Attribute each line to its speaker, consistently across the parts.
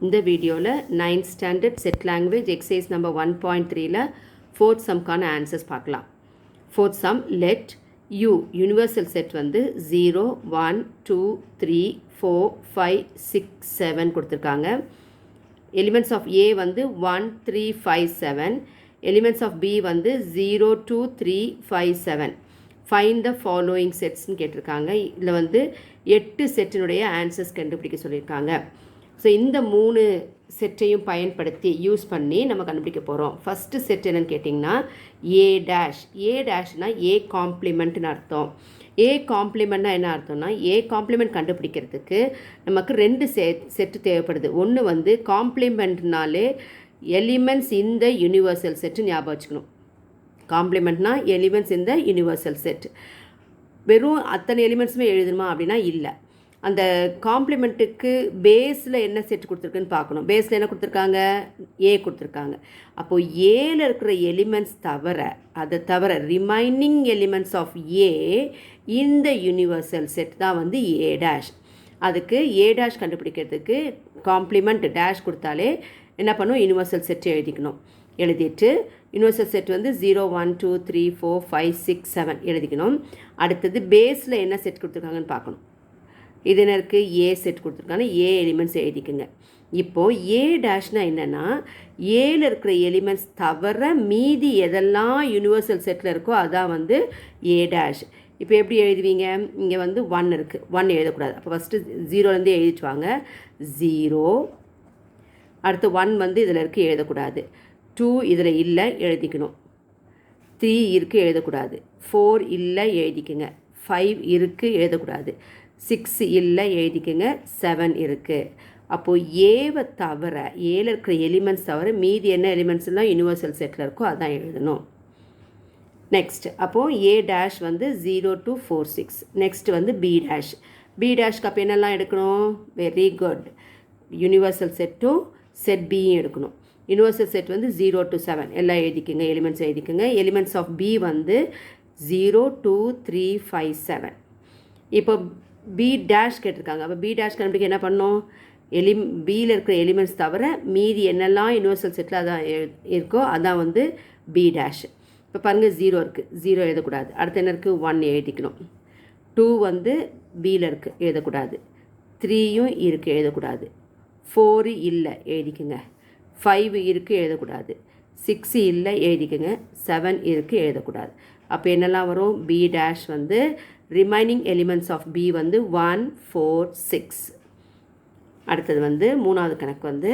Speaker 1: இந்த வீடியோவில் 9th standard set language exercise number 1.3ல ஃபோர்த் சம்க்கான ஆன்சர்ஸ் பார்க்கலாம். Fourth sum let U universal set வந்து 0 1 2 3 4 5 6 7 கொடுத்துருக்காங்க. எலிமெண்ட்ஸ் ஆஃப் ஏ வந்து 1 3 5 7, எலிமெண்ட்ஸ் ஆஃப் பி வந்து 0 2 3 5 7. ஃபைண்ட் த ஃபாலோயிங் செட்ஸ்ன்னு கேட்டிருக்காங்க. இதில் வந்து 8 செட்டினுடைய ஆன்சர்ஸ் கண்டுபிடிக்க சொல்லியிருக்காங்க. ஸோ இந்த 3 செட்டையும் பயன்படுத்தி யூஸ் பண்ணி நம்ம கண்டுபிடிக்க போகிறோம். ஃபஸ்ட்டு செட் என்னென்னு கேட்டிங்கன்னா ஏ டேஷ்னால் ஏ காம்ப்ளிமெண்ட்னு அர்த்தம். ஏ காம்ப்ளிமெண்ட்னா என்ன அர்த்தம்னா ஏ காம்ப்ளிமெண்ட் கண்டுபிடிக்கிறதுக்கு நமக்கு 2 செட்டு தேவைப்படுது. ஒன்று வந்து காம்ப்ளிமெண்ட்னாலே எலிமெண்ட்ஸ் இந்த யூனிவர்சல் செட்டு ஞாபகம் வச்சுக்கணும். காம்ப்ளிமெண்ட்னா எலிமெண்ட்ஸ் இந்த யூனிவர்சல் செட். வெறும் அத்தனை எலிமெண்ட்ஸுமே எழுதணுமா அப்படின்னா இல்லை. அந்த காம்ப்ளிமெண்ட்டுக்கு பேஸில் என்ன செட் கொடுத்துருக்குன்னு பார்க்கணும். பேஸில் என்ன கொடுத்துருக்காங்க? ஏ கொடுத்துருக்காங்க. அப்போது ஏல இருக்கிற எலிமெண்ட்ஸ் அதை தவிர ரிமைனிங் எலிமெண்ட்ஸ் ஆஃப் ஏ இந்த யூனிவர்சல் செட் தான் வந்து ஏ டேஷ். அதுக்கு ஏ டேஷ் கண்டுபிடிக்கிறதுக்கு காம்ப்ளிமெண்ட் டேஷ் கொடுத்தாலே என்ன பண்ணும்? யூனிவர்சல் செட் எழுதிக்கணும். எழுதிட்டு யூனிவர்சல் செட் வந்து 0 1 2 3 4 5 6 7 எழுதிக்கணும். அடுத்தது பேஸில் என்ன செட் கொடுத்துருக்காங்கன்னு பார்க்கணும். இது என்ன இருக்குது? ஏ செட் கொடுத்துருக்காங்க. ஏ எலிமெண்ட்ஸ் எழுதிக்குங்க. இப்போது ஏ டேஷ்னால் என்னென்னா ஏல இருக்கிற எலிமெண்ட்ஸ் தவிர மீதி எதெல்லாம் யூனிவர்சல் செட்டில் இருக்கோ அதான் வந்து ஏ டேஷ். இப்போ எப்படி எழுதுவீங்க? இங்கே வந்து 1 இருக்குது, 1 எழுதக்கூடாது. அப்போ ஃபஸ்ட்டு 0லேருந்து எழுதிட்டு வாங்க. 0, அடுத்து 1 வந்து இதில் இருக்குது, எழுதக்கூடாது. 2 இதில் இல்லை, எழுதிக்கணும். 3 இருக்குது, எழுதக்கூடாது. 4 இல்லை, எழுதிக்குங்க. 5 இருக்குது, எழுதக்கூடாது. 6 இல்லை, எழுதிக்கங்க. 7 இருக்குது. அப்போது ஏவை தவிர ஏல இருக்கிற எலிமெண்ட்ஸ் தவிர மீதி என்ன எலிமெண்ட்ஸ்லாம் யூனிவர்சல் செட்டில் இருக்கோ அதான் எழுதணும். நெக்ஸ்ட் அப்போது ஏ டேஷ் வந்து 0 to 4 6. நெக்ஸ்ட் வந்து பி டேஷ். பி டேஷ்க்கு அப்போ என்னெல்லாம் எடுக்கணும்? Very good. யூனிவர்சல் செட்டும் செட் பியும் எடுக்கணும். யூனிவர்சல் செட் வந்து 0 to 7 எல்லாம் எழுதிக்கங்க, எலிமெண்ட்ஸ் எழுதிக்கங்க. எலிமெண்ட்ஸ் ஆஃப் பி வந்து 0 2 3 5 7. இப்போ பி டேஷ் கேட்டிருக்காங்க. அப்போ பி டேஷ் கண்டுபிடிக்க என்ன பண்ணணும்? பியில் இருக்கிற எலிமெண்ட்ஸ் தவிர மீதி என்னெல்லாம் யூனிவர்சல் செட்டில் அதான் இருக்கோ அதான் வந்து பி டேஷ். இப்போ பாருங்கள் 0 இருக்குது, 0 எழுதக்கூடாது. அடுத்து என்ன இருக்குது? 1 எழுதிக்கணும். 2 வந்து பியில் இருக்குது, எழுதக்கூடாது. 3யும் இருக்குது, எழுதக்கூடாது. 4 இல்லை, எழுதிக்குங்க. 5 இருக்குது, எழுதக்கூடாது. 6 இல்லை, எழுதிக்கங்க. 7 இருக்குது, எழுதக்கூடாது. அப்போ என்னெல்லாம் வரும்? பி டேஷ் வந்து ரிமைனிங் எலிமெண்ட்ஸ் ஆஃப் பி வந்து 1 4 6. அடுத்தது வந்து 3வது கணக்கு வந்து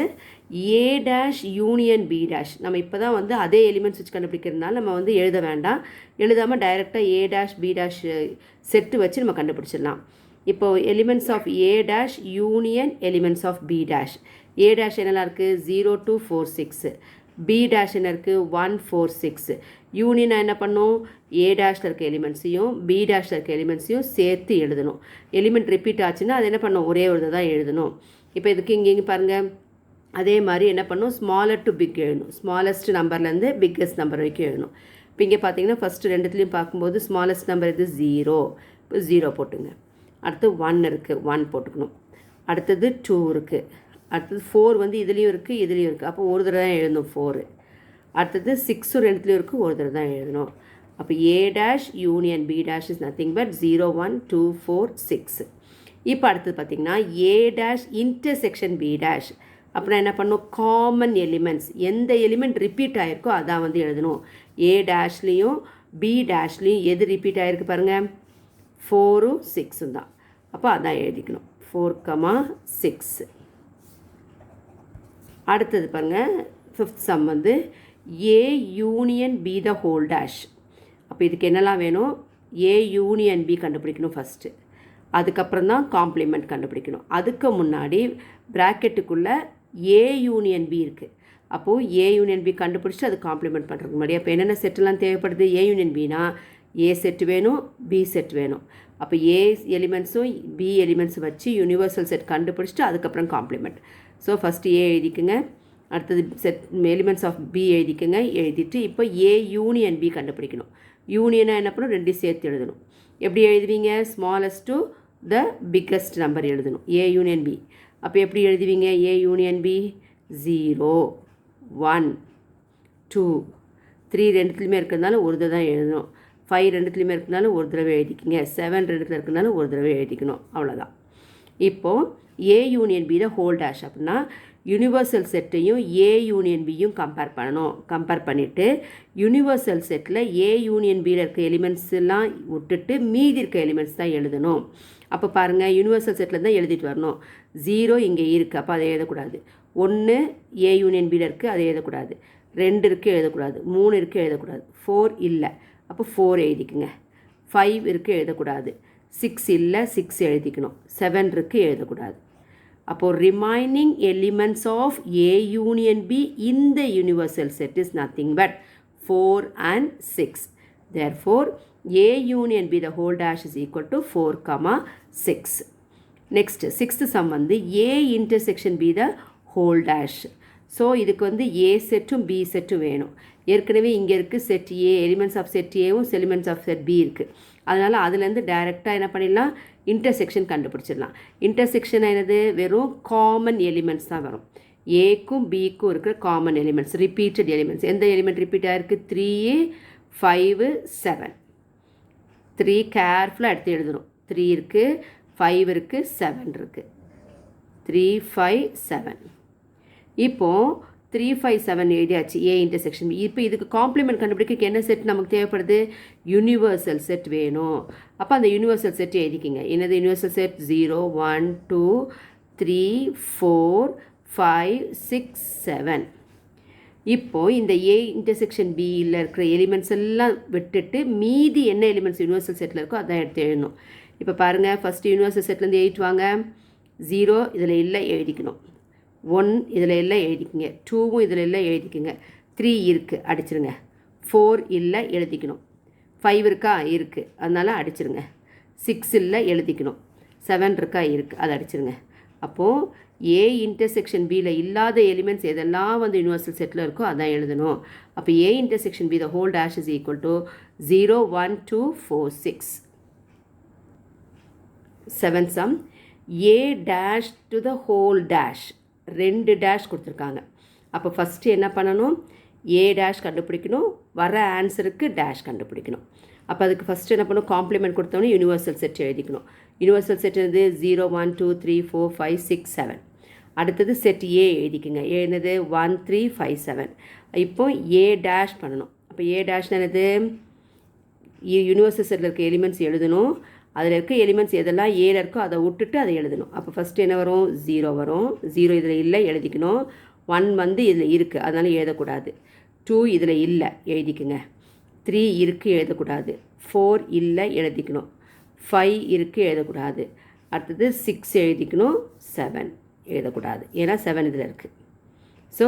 Speaker 1: A dash union B dash. நம்ம இப்போ தான் வந்து அதே எலிமெண்ட்ஸ் வச்சு கண்டுபிடிக்கிறதுனால நம்ம வந்து எழுத வேண்டாம். எழுதாமல் டைரெக்டாக A dash B dash set வச்சு நம்ம கண்டுபிடிச்சிடலாம். இப்போது elements of A dash union elements of B dash. A dash என்னெல்லாம் இருக்குது? 0 to 4 6. பி டேஷ் என்ன இருக்குது? 1 4 6. யூனியனாக என்ன பண்ணும்? ஏ டேஷில் இருக்க எலிமெண்ட்ஸையும் பி டேஷில் இருக்க எலிமெண்ட்ஸையும் சேர்த்து எழுதணும். எலிமெண்ட் ரிப்பீட் ஆச்சுன்னா அது என்ன பண்ணும்? ஒரே ஒரு தான் எழுதணும். இப்போ இதுக்கு இங்கே பாருங்கள், அதே மாதிரி என்ன பண்ணும்? ஸ்மாலர் டு பிக் எழுதணும். ஸ்மாலஸ்ட் நம்பர்லேருந்து பிக்கஸ்ட் நம்பர் வரைக்கும் எழுதணும். இப்போ இங்கே பார்த்தீங்கன்னா ஃபஸ்ட்டு ரெண்டுத்துலேயும் பார்க்கும்போது ஸ்மாலஸ்ட் நம்பர் இது 0. இப்போ 0 போட்டுங்க. அடுத்து 1 இருக்குது, 1 போட்டுக்கணும். அடுத்தது 2 இருக்குது. அடுத்தது 4 வந்து இதுலேயும் இருக்குது, இதுலேயும் இருக்குது. அப்போ ஒரு தடவை தான் எழுதணும் 4. அடுத்தது 6 ரெண்டுத்துலேயும் இருக்குது, ஒரு தடவை தான் எழுதணும். அப்போ A dash union B dash is nothing but 0 1 2 4 6. இப்போ அடுத்தது பார்த்திங்கன்னா A dash intersection B dash. அப்புறம் என்ன பண்ணணும்? காமன் எலிமெண்ட்ஸ், எந்த எலிமெண்ட் ரிப்பீட் ஆகிருக்கோ அதான் வந்து எழுதணும். ஏ டேஷ்லேயும் பி டேஷ்லேயும் எது ரிப்பீட் ஆகிருக்கு பாருங்கள்? 4ம் 6ம் தான். அப்போ அதான் எழுதிக்கணும். 4, 6. அடுத்தது பாருங்கள், 5th சம் வந்து A union B the whole dash. அப்போ இதுக்கு என்னெல்லாம் வேணும்? ஏ யூனியன் பி கண்டுபிடிக்கணும் ஃபஸ்ட்டு. அதுக்கப்புறம் தான் காம்ப்ளிமெண்ட் கண்டுபிடிக்கணும். அதுக்கு முன்னாடி ப்ராக்கெட்டுக்குள்ளே ஏ யூனியன் பி இருக்குது. அப்போது ஏ யூனியன் பி கண்டுபிடிச்சிட்டு அது காம்ப்ளிமெண்ட் பண்ணுறதுக்கு முன்னாடி அப்போ என்னென்ன செட்டெல்லாம் தேவைப்படுது? A union Bina A set வேணும், பி செட் வேணும். அப்போ ஏ எலிமெண்ட்ஸும் பி எலிமெண்ட்ஸும் வச்சு யூனிவர்சல் செட் கண்டுபிடிச்சிட்டு அதுக்கப்புறம் காம்ப்ளிமெண்ட். So first A எழுதிக்குங்க. அடுத்தது செட் எலிமெண்ட்ஸ் ஆஃப் பி எழுதிக்குங்க. எழுதிட்டு இப்போ ஏ யூனியன் பி கண்டுபிடிக்கணும். யூனியனாக என்ன பண்ணணும்? 2 சேர்த்து எழுதணும். எப்படி எழுதுவீங்க? Smallest to the biggest number எழுதணும். A union B. அப்போ எப்படி எழுதுவீங்க? ஏ யூனியன் பி 0 1 2 3 ரெண்டுத்துலையுமே இருக்கிறதுனால ஒரு தடவை தான் எழுதணும். 5 ரெண்டுத்துலையுமே இருக்கிறதுனால ஒரு தடவை எழுதிக்கிங்க. 7 ரெண்டுத்தில் இருக்கிறதுனால ஒரு தடவை எழுதிக்கணும். அவ்வளோதான். இப்போது A union B the whole dash அப்படின்னா யூனிவர்சல் செட்டையும் ஏ யூனியன் பியும் கம்பேர் பண்ணணும். கம்பேர் பண்ணிவிட்டு யூனிவர்சல் செட்டில் ஏ யூனியன் பியில் இருக்க எலிமெண்ட்ஸ் எல்லாம் விட்டுட்டு மீதி இருக்க எலிமெண்ட்ஸ் தான் எழுதணும். அப்போ பாருங்கள், யூனிவர்சல் செட்டில் தான் எழுதிட்டு வரணும். 0 இங்கே இருக்குது, அப்போ அதை எழுதக்கூடாது. 1 ஏ யூனியன் பியில் இருக்குது, அதை எழுதக்கூடாது. 2 இருக்குது, எழுதக்கூடாது. 3 இருக்குது, எழுதக்கூடாது. 4 இல்லை, அப்போ 4 எழுதிக்குங்க. 5 இருக்குது, எழுதக்கூடாது. 6 இல்லை, 6 எழுதிக்கணும். 7 இருக்குது, எழுதக்கூடாது. அப்போது remaining elements of A union B in the universal set is nothing but 4 and 6. Therefore, A union B the whole dash is equal to 4, 6. Next, sixth sum வந்து A intersection B the whole dash. So இதுக்கு வந்து A செட்டும் B செட்டும் வேணும். ஏற்கனவே இங்கே இருக்குது set A, elements of set ஏவும் elements of set B இருக்குது. அதனால் அதுலேருந்து டைரெக்டாக என்ன பண்ணிடலாம், இன்டர்செக்ஷன் கண்டுபிடிச்சிடலாம். இன்டர்செக்ஷன் என்னது, வெறும் காமன் எலிமெண்ட்ஸ் தான் வரும். ஏக்கும் பிக்கும் இருக்கிற காமன் எலிமெண்ட்ஸ், ரிப்பீட்டட் எலிமெண்ட்ஸ். எந்த எலிமெண்ட் ரிப்பீட் ஆகிருக்கு? 3, 5, 7. 3 கேர்ஃபுல்லாக எடுத்து எழுதணும். 3 இருக்குது, 5 இருக்குது, 7 இருக்குது. 3, 5, 7. இப்போது 3, 5, 7 எழுதியாச்சு ஏ இன்டர்செக்ஷன். இப்போ இதுக்கு காம்ப்ளிமெண்ட் கண்டுபிடிக்க என்ன செட் நமக்கு தேவைப்படுது? யூனிவர்சல் செட் வேணும். அப்போ அந்த யூனிவர்சல் செட் எழுதிக்கிங்க. என்னது யூனிவர்சல் செட்? 0, 1, 2, 3, 4, 5, 6, 7. இப்போது இந்த ஏ இன்டர்செக்ஷன் பியில் இருக்கிற எலிமெண்ட்ஸ் எல்லாம் விட்டுட்டு மீதி என்ன எலிமெண்ட்ஸ் யூனிவர்சல் செட்டில் இருக்கோ அதான் எடுத்து எழுதணும். இப்போ பாருங்கள், ஃபஸ்ட்டு யூனிவர்சல் செட்லேருந்து 8 வாங்க. 0 இதில் இல்லை, எழுதிக்கணும். 1 இதில் எல்லாம் எழுதிக்கிங்க. 2வும் இதில் எல்லாம் எழுதிக்குங்க. 3 இருக்குது, அடிச்சிருங்க. 4 இல்லை, எழுதிக்கணும். 5 இருக்கா? இருக்குது, அதனால் அடிச்சிருங்க. 6 இல்லை, எழுதிக்கணும். 7 இருக்கா? இருக்குது, அதை அடிச்சிருங்க. அப்போது ஏ இன்டர்செக்ஷன் பியில் இல்லாத எலிமெண்ட்ஸ் எதெல்லாம் வந்து யூனிவர்சல் செட்டில் இருக்கோ அதான் எழுதணும். அப்போ A intersection B the whole dash is equal to 0, 1, 2, 4, 6. 7th sum, A dash to the whole dash. 2 dash கொடுத்துருக்காங்க. அப்போ ஃபஸ்ட்டு என்ன பண்ணணும்? ஏ டேஷ் கண்டுபிடிக்கணும், வர ஆன்சருக்கு டேஷ் கண்டுபிடிக்கணும். அப்போ அதுக்கு ஃபஸ்ட்டு என்ன பண்ணணும்? காம்ப்ளிமெண்ட் கொடுத்தோன்னே யூனிவர்சல் செட் எழுதிக்கணும். யூனிவர்சல் செட் என்னது? 0, 1, 2, 3, 4, 5, 6, 7. அடுத்தது செட் ஏ எழுதிக்குங்க. ஏ என்னது? 1, 3, 5, 7. இப்போ ஏ டேஷ் பண்ணணும். அப்போ ஏ டேஷ் என்னது? யூனிவர்சல் செட்டில் இருக்க எலிமெண்ட்ஸ் எழுதணும். அதில் இருக்க எலிமெண்ட்ஸ் எதெல்லாம் ஏல இருக்கோ அதை விட்டுட்டு அதை எழுதணும். அப்போ ஃபஸ்ட்டு என்ன வரும்? 0 வரும். 0 இதில் இல்லை, எழுதிக்கணும். 1 வந்து இதில் இருக்குது, அதனால் எழுதக்கூடாது. 2 இதில் இல்லை, எழுதிக்குங்க. 3 இருக்குது, எழுதக்கூடாது. 4 இல்லை, எழுதிக்கணும். 5 இருக்குது, எழுதக்கூடாது. அடுத்தது 6 எழுதிக்கணும். 7 எழுதக்கூடாது, ஏன்னா 7 இதில் இருக்குது. ஸோ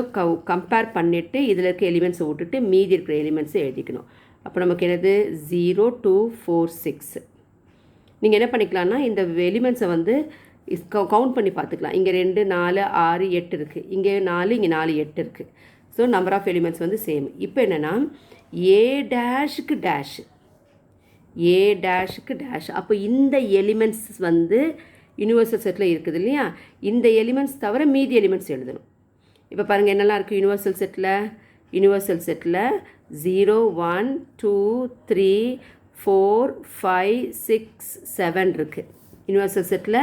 Speaker 1: கம்பேர் பண்ணிவிட்டு இதில் இருக்க எலிமெண்ட்ஸை விட்டுட்டு மீதி இருக்கிற எலிமெண்ட்ஸை எழுதிக்கணும். அப்போ நமக்கு என்னது? 0, 2, 4, 6. நீங்கள் என்ன பண்ணிக்கலாம்னா இந்த எலிமெண்ட்ஸை வந்து கவுண்ட் பண்ணி பார்த்துக்கலாம். இங்கே 2, 4, 6, 8 இருக்குது. இங்கே 4, இங்கே 4, 8 இருக்குது. ஸோ நம்பர் ஆஃப் எலிமெண்ட்ஸ் வந்து சேம். இப்போ என்னென்னா ஏ டேஷுக்கு டேஷ், ஏ டேஷுக்கு டேஷ். அப்போ இந்த எலிமெண்ட்ஸ் வந்து யூனிவர்சல் செட்டில் இருக்குது இல்லையா? இந்த எலிமெண்ட்ஸ் தவிர மீதி எலிமெண்ட்ஸ் எழுதணும். இப்போ பாருங்கள் என்னெல்லாம் இருக்குது யூனிவர்சல் செட்டில். யூனிவர்சல் செட்டில் 0, 1, 2, 3, 4, 5, 6, 7 இருக்குது. யூனிவர்சல் செட்டில்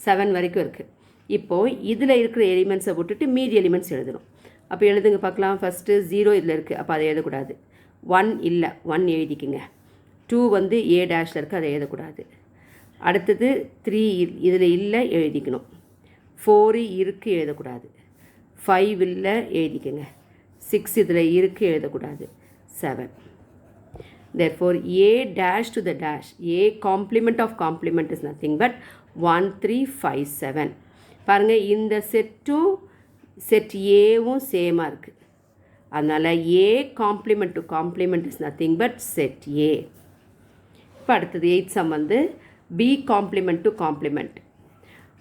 Speaker 1: 7 வரைக்கும் இருக்குது. இப்போது இதில் இருக்கிற எலிமெண்ட்ஸை விட்டுட்டு மீதி எலிமெண்ட்ஸ் எழுதணும். அப்போ எழுதுங்க பார்க்கலாம். ஃபஸ்ட்டு 0 இதில் இருக்குது, அப்போ அதை எழுதக்கூடாது. 1 இல்லை, 1 எழுதிக்குங்க. 2 வந்து ஏ டேஷில் இருக்குது, அதை எழுதக்கூடாது. அடுத்தது 3 இதில் இல்லை, எழுதிக்கணும். 4 இருக்குது, எழுதக்கூடாது. 5 இல்லை, எழுதிக்கங்க. 6 இதில் இருக்குது, எழுதக்கூடாது. 7. Therefore, A dash to the dash, A complement of complement is nothing but 1, 3, 5, 7. பாருங்கள், இந்த செட்டும் செட் ஏவும் சேமாக இருக்குது. அதனால் A complement to complement is nothing but set A. இப்போ அடுத்தது 8th sum வந்து B complement to complement.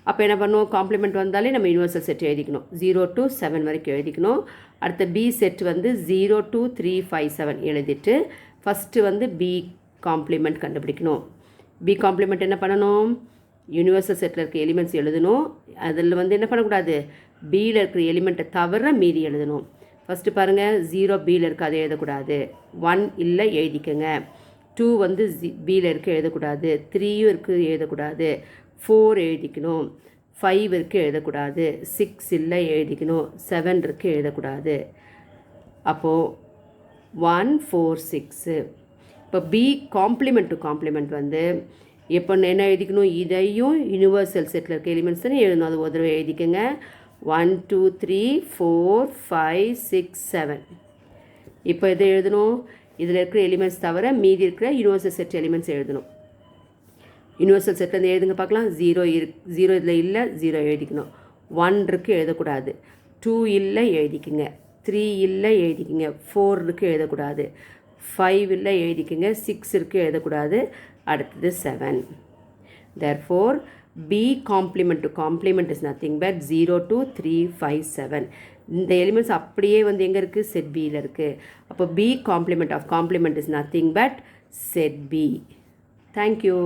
Speaker 1: அப்போ என்ன பண்ணுவோம்? காம்ப்ளிமெண்ட் வந்தாலே நம்ம யூனிவர்சல் செட் எழுதிக்கணும். 0 to 7 வரைக்கும் எழுதிக்கணும். அடுத்த பி செட் வந்து 0, 2, 3, 5, 7 எழுதிட்டு ஃபஸ்ட்டு வந்து பி காம்ப்ளிமெண்ட் கண்டுபிடிக்கணும். பி காம்ப்ளிமெண்ட் என்ன பண்ணணும்? யூனிவர்சல் செட்டில் இருக்க எலிமெண்ட்ஸ் எழுதணும். அதில் வந்து என்ன பண்ணக்கூடாது, பியில் இருக்கிற எலிமெண்ட்டை தவிர மீதி எழுதணும். ஃபஸ்ட்டு பாருங்கள், 0 பியில் இருக்குது, அதை எழுதக்கூடாது. 1 இல்லை எழுதிக்கங்க. 2 வந்து பியில் இருக்குது, எழுதக்கூடாது. 3யும் இருக்குது, எழுதக்கூடாது. 4 எழுதிக்கணும். 5 இருக்குது, எழுதக்கூடாது. 6 இல்லை எழுதிக்கணும். 7 இருக்குது, எழுதக்கூடாது. அப்போது 1 4 6. இப்போ பி காம்ப்ளிமெண்ட் டு காம்ப்ளிமெண்ட் வந்து எப்போ என்ன எழுதிக்கணும், இதையும் யூனிவர்சல் செட்டில் இருக்க எலிமெண்ட்ஸ் தானே எழுதணும். அது ஒரு தடவை எழுதிக்கங்க. 1 2 3 4 5 6 7. இப்போ எதை எழுதணும், இதில் இருக்கிற எலிமெண்ட்ஸ் தவிர மீதி இருக்கிற யூனிவர்சல் செட் எலிமெண்ட்ஸ் எழுதணும். யூனிவர்சல் செட்லேருந்து எழுதுங்க பார்க்கலாம். 0 இதில் இல்லை, 0 எழுதிக்கணும். 1 இருக்குது, எழுதக்கூடாது. 2 இல்லை எழுதிக்குங்க. 3 இல்லை எழுதிக்கிங்க. 4 இருக்குது, எழுதக்கூடாது. 5 இல்லை எழுதிக்கிங்க. 6 இருக்குது, எழுதக்கூடாது. அடுத்தது 7. therefore B complement to complement is nothing but 0 2 3 5 7. இந்த எலிமெண்ட்ஸ் அப்படியே வந்து எங்கே இருக்குது, செட் பியில் இருக்குது. அப்போ B complement of complement is nothing but set B. Thank you.